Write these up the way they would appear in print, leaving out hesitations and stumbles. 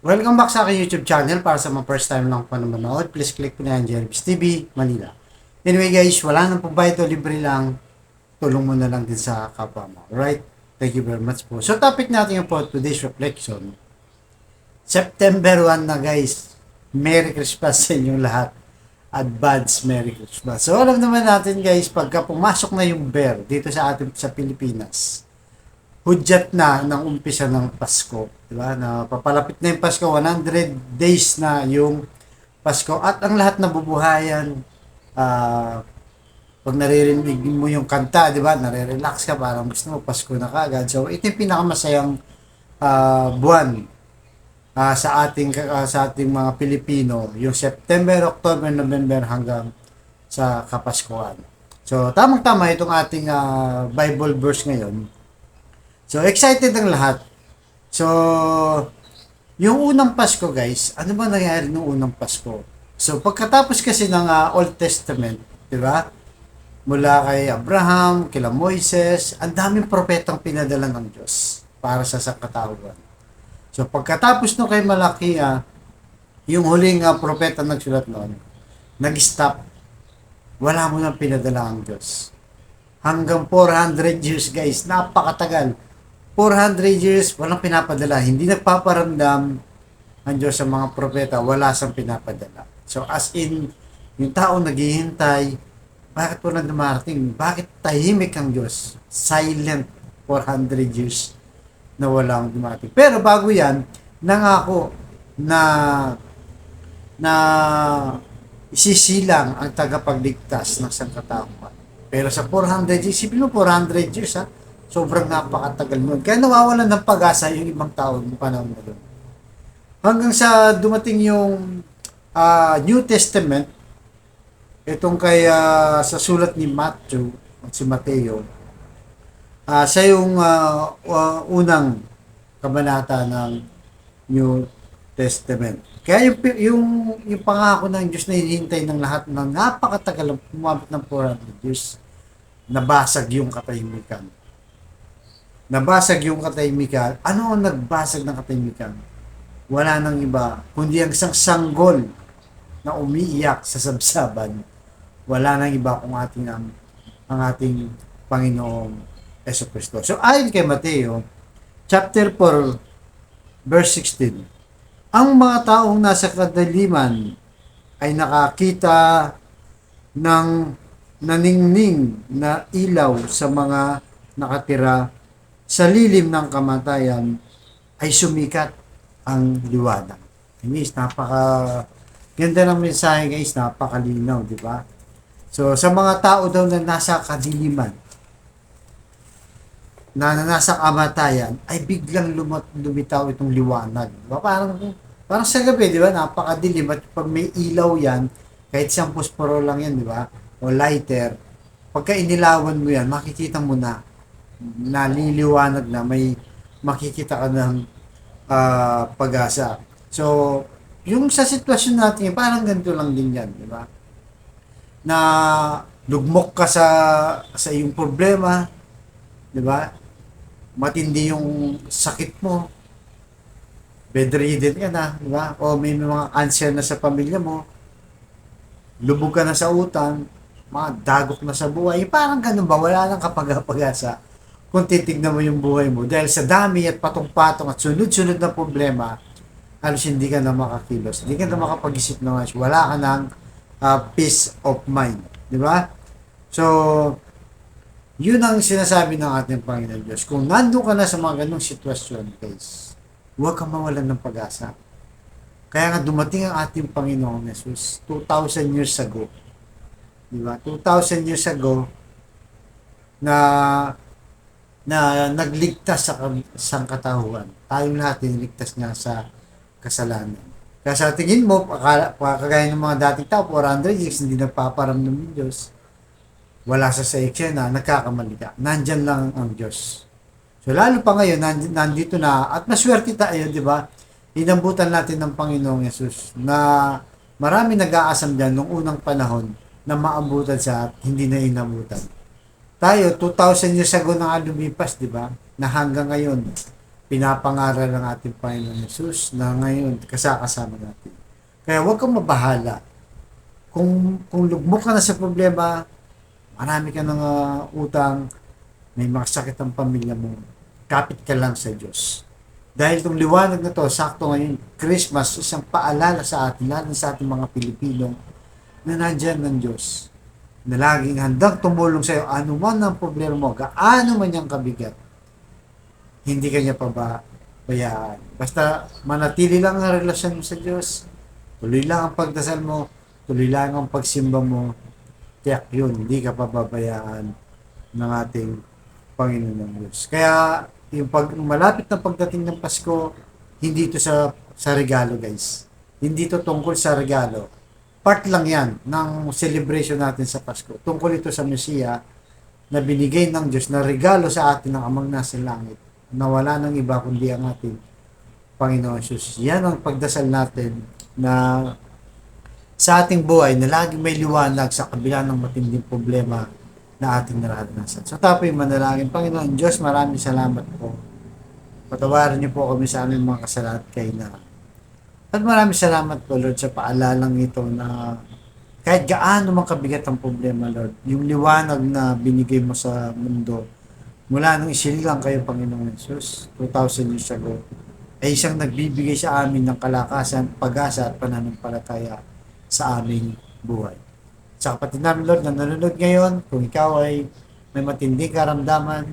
Welcome back sa aking YouTube channel. Para sa mga first time lang pa manonood, please click po na yan, Jervis TV, Manila. Anyway guys, wala nang po ba ito, libre lang. Tulong mo na lang din sa kapwa mo. Alright? Thank you very much po. So topic natin yung for today's reflection. September 1 na guys. Merry Christmas sa inyong lahat. Advance Merry Christmas. So alam naman natin guys, pagka pumasok na yung bear dito sa atin sa Pilipinas, hudyat na ng umpisa ng Pasko, di ba? Na papalapit na yung Pasko, 100 days na yung Pasko at ang lahat nabubuhayan. Pag naririnig mo yung kanta, di ba? Nare-relax ka, parang gusto mo Pasko na kagad. So ito yung pinakamasayang buwan sa ating mga Pilipino, yung September, October, November hanggang sa Kapaskuhan. So tamang-tama itong ating Bible verse ngayon. So, excited ang lahat. So, yung unang Pasko guys, ano ba nangyari nung unang Pasko? So, pagkatapos kasi ng Old Testament, di ba? Mula kay Abraham, kila Moises, ang daming propetang pinadala ng Diyos para sa sangkatauhan. So, pagkatapos nung kay Malakia, yung huling propeta nagsulat noon, nag-stop. Wala mo nang pinadala ang Diyos. Hanggang 400 years guys, napakatagal. 400 years, walang pinapadala. Hindi nagpaparamdam ang Diyos sa mga propeta, wala sang pinapadala. So as in, yung tao naghihintay, bakit po na dumarating? Bakit tahimik ang Diyos? Silent 400 years na walang dumarating. Pero bago yan, nangako na na isisilang ang tagapagligtas ng sangkatauhan. Pero sa 400 years, isipin mo 400 years ha, sobrang napakatagal nun. Kaya nawawalan ng pag-asa yung ibang tao ng panahon na doon. Hanggang sa dumating yung New Testament, itong kay sa sulat ni Matthew at si Mateo, siya yung unang kabanata ng New Testament. Kaya yung pangako ng Diyos na hinihintay ng lahat ng napakatagal, umabot ng 400 years, nabasag yung katahimikan. Nabasag yung katahimikan. Ano ang nagbasag ng katahimikan? Wala nang iba, kundi ang isang sanggol na umiiyak sa sabsaban. Wala nang iba kung ang ating Panginoong Jesucristo. So ayon kay Mateo, chapter 4, verse 16, ang mga taong nasa kadaliman ay nakakita ng naningning na ilaw sa mga nakatira sa lilim ng kamatayan ay sumikat ang liwanag. Guys, napaka ganda ng mensahe guys, napakalinaw, di ba? So, sa mga tao daw na nasa kadiliman, na nasa kamatayan, ay biglang lumitaw itong liwanag. Diba? Parang sa gabi, di ba? Napakadilim. At pag may ilaw yan, kahit isang posporo lang yan, di ba? O lighter, pagka inilawan mo yan, makikita mo na naliliwanag na, may makikita ka ng pag-asa. So, yung sa sitwasyon natin, parang ganito lang din yan, di ba? Na lugmok ka sa iyong problema, di ba? Matindi yung sakit mo, bedridden ka na, di ba? O may mga cancer na sa pamilya mo, lubog ka na sa utang, mga dagok na sa buhay, parang ganun ba? Wala nang kapag-asa kung titignan mo yung buhay mo. Dahil sa dami at patong-patong at sunod-sunod na problema, halos hindi ka na makakilos. Hindi ka na makapag-isip na mas. Wala ka ng peace of mind. Di ba? So, yun ang sinasabi ng ating Panginoon Diyos. Kung nandun ka na sa mga ganong sitwasyon, guys, huwag kang mawalan ng pag-asa. Kaya nga dumating ang ating Panginoong Jesus 2,000 years ago. Di ba? 2,000 years ago na nagligtas sa sangkatauhan. Tayong lahat niligtas niya sa kasalanan. Kaya sa tingin mo, kagaya ng mga dating tao, 400 years, hindi nagpaparamdam ng Diyos. Wala sa eksena, nagkakamali ka. Nandyan lang ang Diyos. So lalo pa ngayon, nandito na, at maswerte tayo, di ba? Inambutan natin ng Panginoong Yesus na marami nag-aasam dyan nung unang panahon na maabutan siya at hindi na inabutan. Tayo, 2,000 years ago na lumipas, di ba? Na hanggang ngayon, pinapangaral ng ating Panginoon Jesus na ngayon kasama natin. Kaya huwag kang mabahala. Kung lugmok ka na sa problema, marami ka ng utang, may makasakit ang pamilya mo, kapit ka lang sa Diyos. Dahil itong liwanag na to, sakto ngayon, Christmas, isang paalala sa atin, lalo sa ating mga Pilipino, na nandyan ng Diyos, na laging handang tumulong sa iyo, ano man ang problema mo, gaano man yung kabigat, hindi ka niya pabayaan. Basta manatili lang ang relasyon mo sa Diyos, tuloy lang ang pagdasal mo, tuloy lang ang pagsimba mo, tiyak yun, hindi ka pababayaan ng ating Panginoon ng Diyos. Kaya, yung malapit na pagdating ng Pasko, hindi ito sa regalo, guys. Hindi ito tungkol sa regalo. Part lang yan ng celebration natin sa Pasko. Tungkol ito sa Mesiya na binigay ng Diyos na regalo sa atin ng Amang nasa langit, na wala ng iba kundi ang ating Panginoon Jesus. Yan ang pagdasal natin na sa ating buhay na laging may liwanag sa kabila ng matinding problema na ating naranasan. So tapo yung manalangin. Panginoon Diyos, maraming salamat po. Patawarin niyo po kami sa aming mga kasalanan kay na. At maraming salamat po, Lord, sa paalalang ito na kahit gaano man kabigat ang problema, Lord, yung liwanag na binigay mo sa mundo mula nung isinilang kayo, Panginoon Jesus, 2,000 years ago, ay isang nagbibigay sa amin ng kalakasan, pag-asa at pananampalataya sa aming buhay. Sa kapatid namin, Lord, na nanonood ngayon, kung ikaw ay may matinding karamdaman,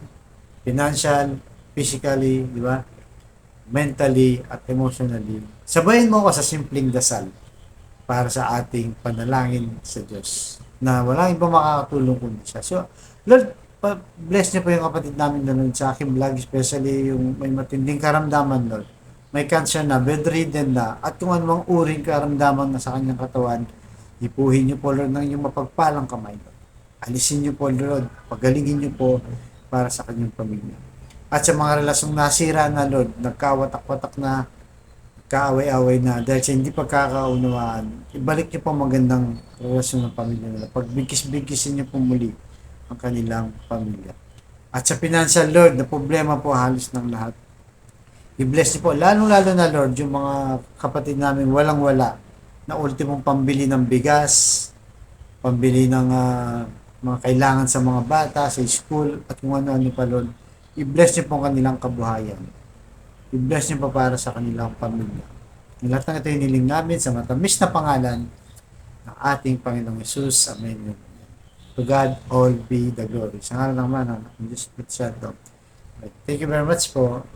financial, physically, di ba? Mentally, at emotionally, sabayin mo ako sa simpleng dasal para sa ating panalangin sa Diyos na walang ibang makakatulong kundi siya. So, Lord, bless niyo po yung kapatid namin nanonood sa aking vlog, especially yung may matinding karamdaman, Lord. May cancer na, bedridden na, at kung anumang uring karamdaman na sa kanyang katawan, ipuhin niyo po, Lord, ng inyong mapagpalang kamay. Alisin niyo po, Lord. Pagalingin niyo po para sa kanyang pamilya. At sa mga relasyong nasira na, Lord, nagkawatak-watak na, kaaway-away na, dahil sa hindi pagkakaunawaan, ibalik niyo po magandang relasyon ng pamilya nila. Pagbigkis-bigkisin niyo po muli ang kanilang pamilya. At sa financial, Lord, na problema po halos ng lahat. I-bless niyo po, lalo-lalo na, Lord, yung mga kapatid namin walang-wala, na ultimong pambili ng bigas, pambili ng mga kailangan sa mga bata, sa school, at kung ano-ano pa, Lord. I-bless niyo po ang kanilang kabuhayan. I-bless niyo pa para sa kanilang pamilya. Ang lahat ng ito hiniling namin sa matamis na pangalan ng ating Panginoong Jesus. Amen. To God all be the glory. Sa ngalan ng Mana, ng Diyos Santo. Thank you very much po.